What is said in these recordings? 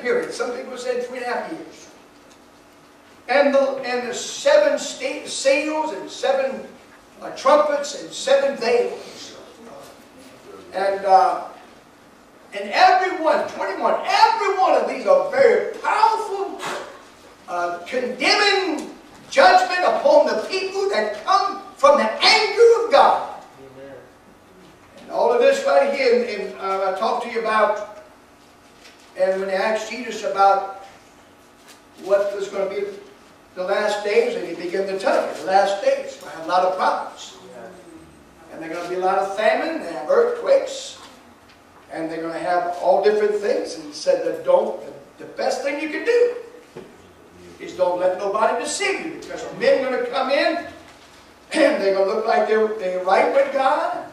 period. Some people said 3.5 years. And the 7 seals and 7 trumpets and 7 veils. And every one, 21, every one of these are very powerful, condemning judgment upon the people that come from the anger of God. Amen. And all of this right here, and I talked to you about, and when they asked Jesus about what was going to be the last days, and he began to tell them, the last days, we'll have a lot of problems. And there are going to be a lot of famine, they have earthquakes, and they're going to have all different things. And he said that the best thing you can do is don't let nobody deceive you, because men are going to come in and they're going to look like they're right with God,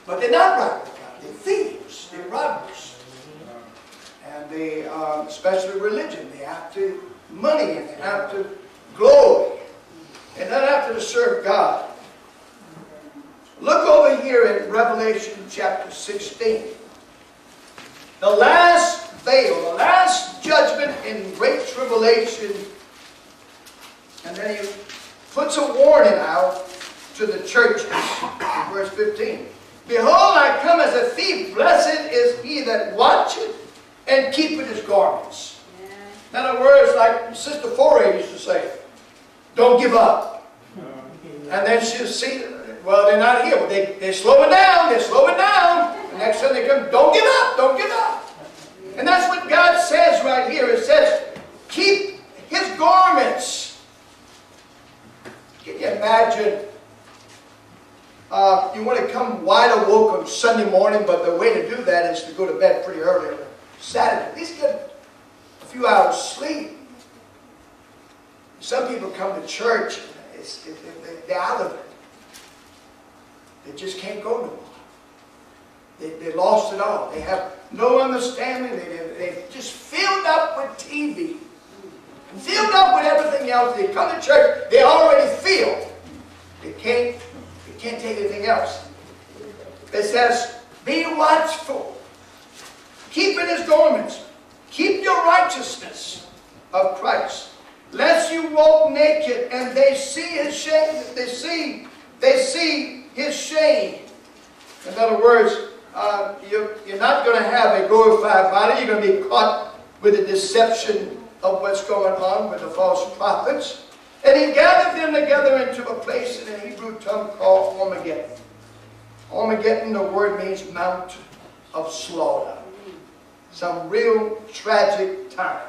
but they're not right with God. They're thieves, they're robbers, and they, especially religion, they after money and they after glory, and not after to serve God. Look over here in Revelation chapter 16. The last veil, the last judgment in great tribulation. And then he puts a warning out to the churches in verse 15. Behold, I come as a thief. Blessed is he that watcheth and keepeth his garments. In other words, like Sister Foray used to say, don't give up. And then she'll see, well, they're not here. Well, they're slowing down. They're slowing down. The next time they come, don't give up. Don't give up. And that's what God says right here. It says, keep his garments. Can you imagine? You want to come wide awoke on Sunday morning, but the way to do that is to go to bed pretty early on Saturday. At least get a few hours sleep. Some people come to church, they're out of it. They just can't go no more. They lost it all. They have no understanding. They've just filled up with TV. Filled up with everything else. They come to church, they already feel. They can't take anything else. It says, be watchful. Keep in his garments. Keep your righteousness of Christ. Lest you walk naked and they see his shame. They see his shame. In other words, you're not going to have a glorified body. You're going to be caught with the deception of what's going on with the false prophets. And he gathered them together into a place in the Hebrew tongue called Armageddon. Armageddon, the word means mount of slaughter. Some real tragic time.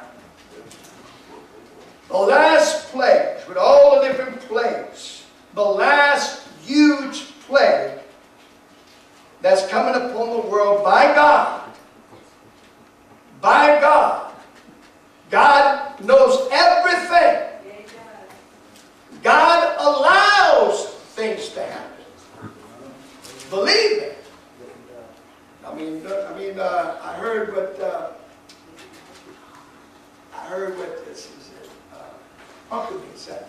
The last plagues, with all the different plagues, the last huge plague that's coming upon the world by God. By God. God knows everything. God allows things to happen. Believe me. I heard what this is. Huckabee said.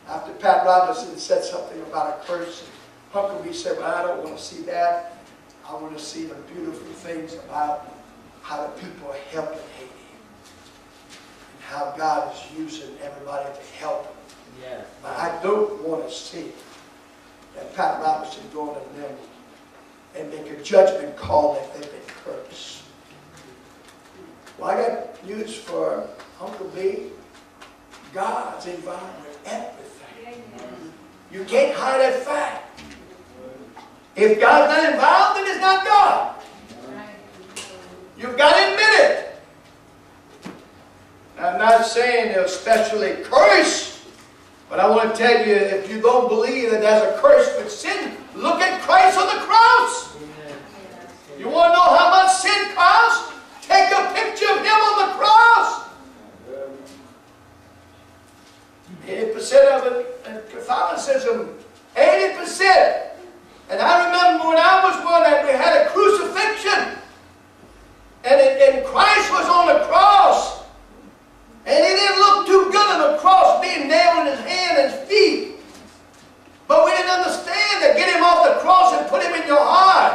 After Pat Robertson said something about a curse, Huckabee said, well, I don't want to see that. I want to see the beautiful things about how the people are helping Haiti. And how God is using everybody to help them. Yeah. But I don't want to see that Pat Robertson going to them and make a judgment call that they've been cursed. Well, I got news for Uncle B. God's involved with everything. You can't hide that fact. If God's not involved, then it's not God. You've got to admit it. I'm not saying they're especially cursed, but I want to tell you, if you don't believe that there's a curse with sin, look at Christ on the cross. You want to know how much sin costs? Take a picture of him on the cross. 80% of it in Catholicism, 80%. And I remember when I was born that we had a crucifixion. And Christ was on the cross. And he didn't look too good on the cross, being nailed in his hand and his feet. But we didn't understand that get him off the cross and put him in your heart.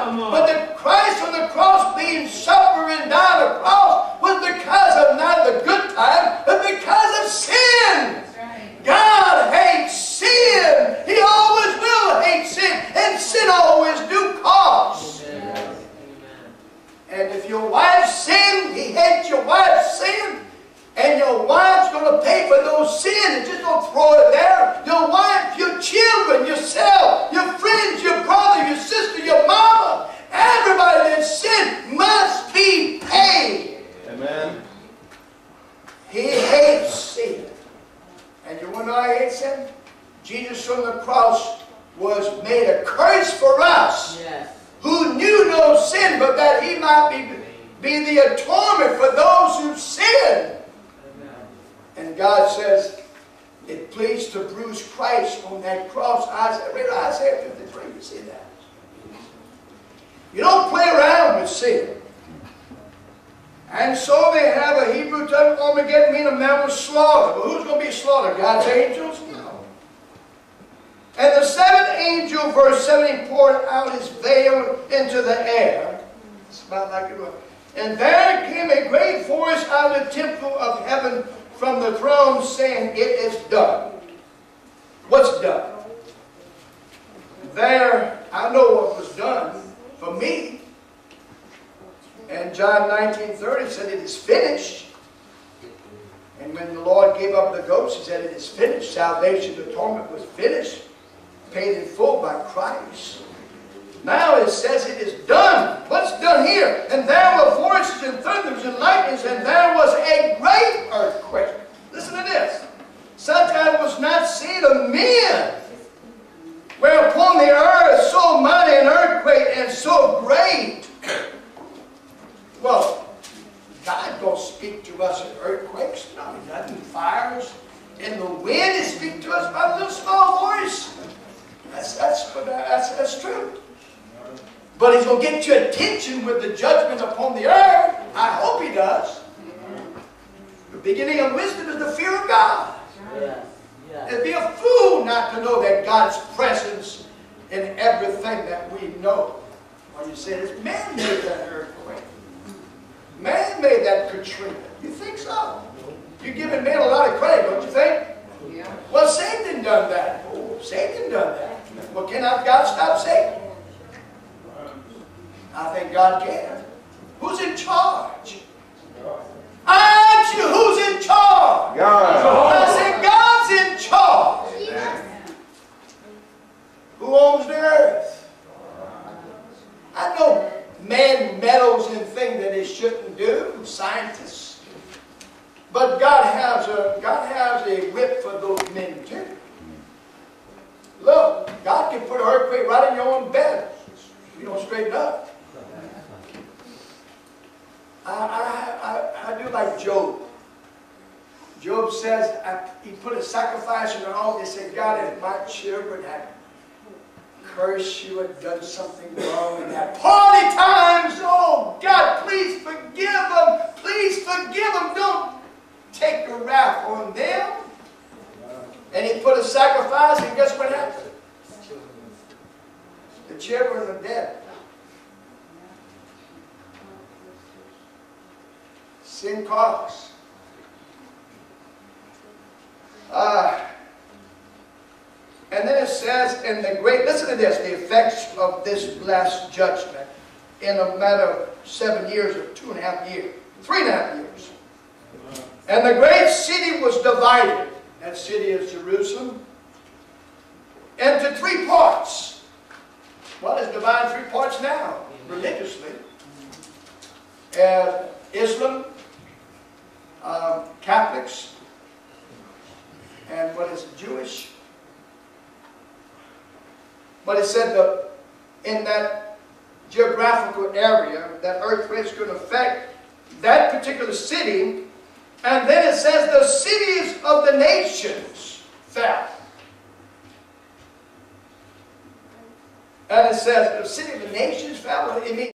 sin, but that he might be the atonement for those who sin. And God says, it pleased to bruise Christ on that cross. Read Isaiah 53, you see that. You don't play around with sin. And so they have a Hebrew term, Armageddon, meaning a man was slaughtered. But who's going to be slaughtered? God's angels? No. And the seventh angel, verse 17, poured out his veil into the air. It's about like it was. And there came a great voice out of the temple of heaven from the throne, saying, it is done. What's done? There, I know what was done for me. And John 19:30 said, it is finished. And when the Lord gave up the ghost, he said, it is finished. Salvation, atonement was finished. Paid in full by Christ. Now it says it is done. What's done here? And there were voices and thunders and lightnings, and there was a great earthquake. Listen to this. Such as was not seen of men. Whereupon the earth so mighty an earthquake and so great. Well, God don't speak to us in earthquakes. No, he doesn't. Fires. And the wind, he speaks to us by a little small voice. That's true. But he's going to get your attention with the judgment upon the earth. I hope he does. The beginning of wisdom is the fear of God. Yes. Yes. It'd be a fool not to know that God's presence in everything that we know. When you say this, man made that earthquake. Man made that Katrina. You think so? You're giving man a lot of credit, don't you think? Yeah. Well, Satan done that. Oh, Satan done that. Well, cannot God stop Satan? I think God can. Who's in charge? I ask you, who's in charge? God. I said, God's in charge. Yes. Who owns the earth? I know man meddles in things that he shouldn't do, scientists. But God has a whip for those men too. Look, God can put an earthquake right in your own bed if you don't straighten up. I do like Job. Job says, he put a sacrifice in the altar. He said, God, if my children had cursed you and done something wrong in that party times, oh God, please forgive them. Please forgive them. Don't take the wrath on them. And he put a sacrifice, and guess what happened? The children are dead. Sin costs. And then it says, in the great, listen to this, the effects of this last judgment in a matter of 7 years or 2.5 years, 3.5 years. And the great city was divided. That city is Jerusalem. Into 3 parts. Well, it's divided in 3 parts now, religiously. Islam, Catholics, and what is it, Jewish? But it said that in that geographical area, that earthquake is going to affect that particular city. And then it says the cities of the nations fell. And it says the city of the nations fell. It means